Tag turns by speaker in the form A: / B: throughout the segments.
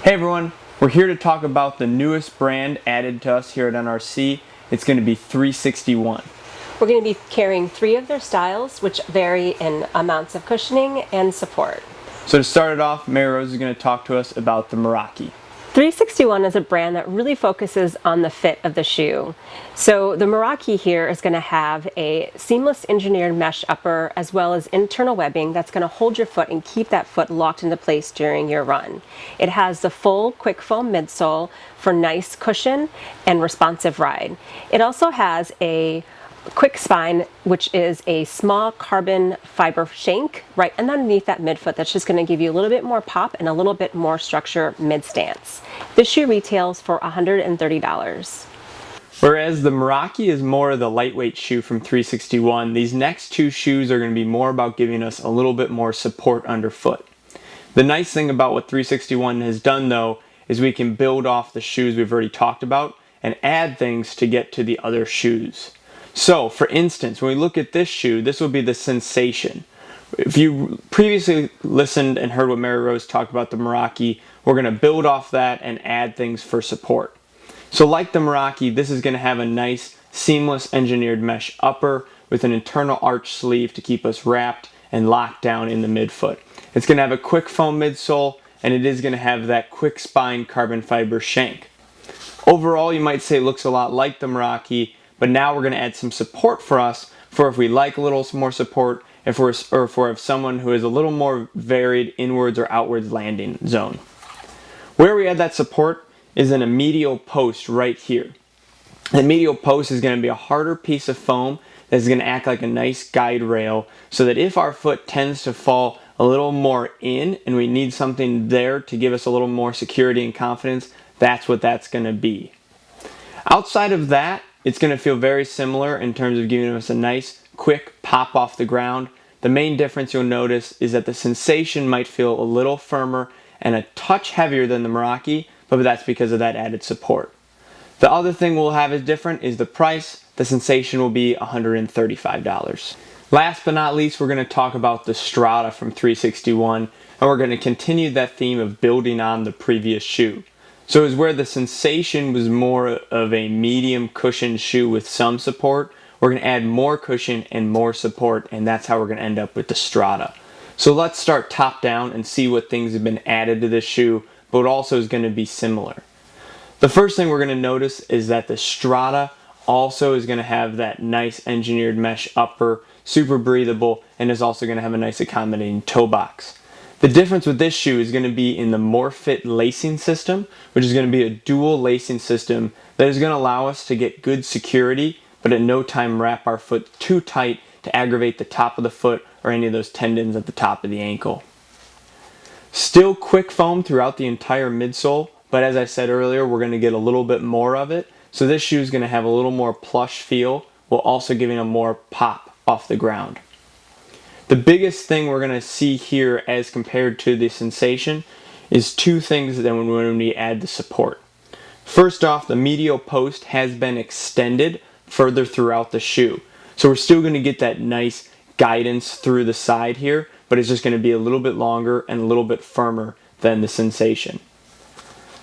A: Hey everyone, we're here to talk about the newest brand added to us here at NRC. It's going to be 361.
B: We're going to be carrying 3 of their styles, which vary in amounts of cushioning and support.
A: So to start it off, Mary Rose is going to talk to us about the Meraki.
B: 361 is a brand that really focuses on the fit of the shoe. So the Meraki here is going to have a seamless engineered mesh upper as well as internal webbing that's going to hold your foot and keep that foot locked into place during your run. It has the full quick foam midsole for nice cushion and responsive ride. It also has a quick spine, which is a small carbon fiber shank right underneath that midfoot that's just going to give you a little bit more pop and a little bit more structure mid-stance. This shoe retails for $130.
A: Whereas the Meraki is more of the lightweight shoe from 361, these next 2 shoes are going to be more about giving us a little bit more support underfoot. The nice thing about what 361 has done though is we can build off the shoes we've already talked about and add things to get to the other shoes. So, for instance, when we look at this shoe, this will be the Sensation. If you previously listened and heard what Mary Rose talked about the Meraki, we're going to build off that and add things for support. So like the Meraki, this is going to have a nice, seamless engineered mesh upper with an internal arch sleeve to keep us wrapped and locked down in the midfoot. It's going to have a quick foam midsole, and it is going to have that quick spine carbon fiber shank. Overall, you might say it looks a lot like the Meraki, but now we're going to add some support for us for if we like a little more support, if we're someone who is a little more varied inwards or outwards landing zone. Where we add that support is in a medial post right here. The medial post is going to be a harder piece of foam that is going to act like a nice guide rail so that if our foot tends to fall a little more in and we need something there to give us a little more security and confidence, that's what that's going to be. Outside of that, it's going to feel very similar in terms of giving us a nice, quick pop off the ground. The main difference you'll notice is that the Sensation might feel a little firmer and a touch heavier than the Meraki, but that's because of that added support. The other thing we'll have is different is the price. The Sensation will be $135. Last but not least, we're going to talk about the Strata from 361, and we're going to continue that theme of building on the previous shoe. So is where the Sensation was more of a medium cushion shoe with some support, we're going to add more cushion and more support, and that's how we're going to end up with the Strata. So let's start top down and see what things have been added to this shoe, but also is going to be similar. The first thing we're going to notice is that the Strata also is going to have that nice engineered mesh upper, super breathable, and is also going to have a nice accommodating toe box. The difference with this shoe is going to be in the MoreFit lacing system, which is going to be a dual lacing system that is going to allow us to get good security, but at no time wrap our foot too tight to aggravate the top of the foot or any of those tendons at the top of the ankle. Still quick foam throughout the entire midsole, but as I said earlier, we're going to get a little bit more of it. So this shoe is going to have a little more plush feel, while also giving a more pop off the ground. The biggest thing we're going to see here as compared to the Sensation is 2 things that when we add the support. First off, the medial post has been extended further throughout the shoe. So we're still going to get that nice guidance through the side here, but it's just going to be a little bit longer and a little bit firmer than the Sensation.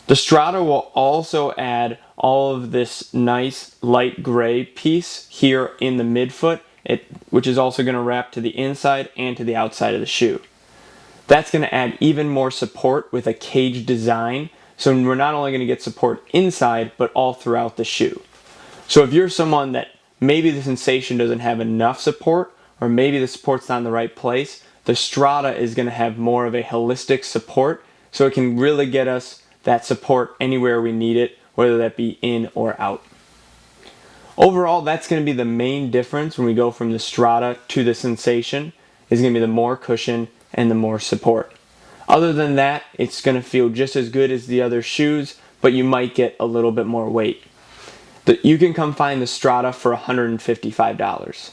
A: The Strata will also add all of this nice light gray piece here in the midfoot, which is also going to wrap to the inside and to the outside of the shoe. That's going to add even more support with a cage design, so we're not only going to get support inside, but all throughout the shoe. So if you're someone that maybe the Sensation doesn't have enough support, or maybe the support's not in the right place, the Strata is going to have more of a holistic support, so it can really get us that support anywhere we need it, whether that be in or out. Overall, that's going to be the main difference when we go from the Strata to the Sensation, is going to be the more cushion and the more support. Other than that, it's going to feel just as good as the other shoes, but you might get a little bit more weight. You can come find the Strata for $155.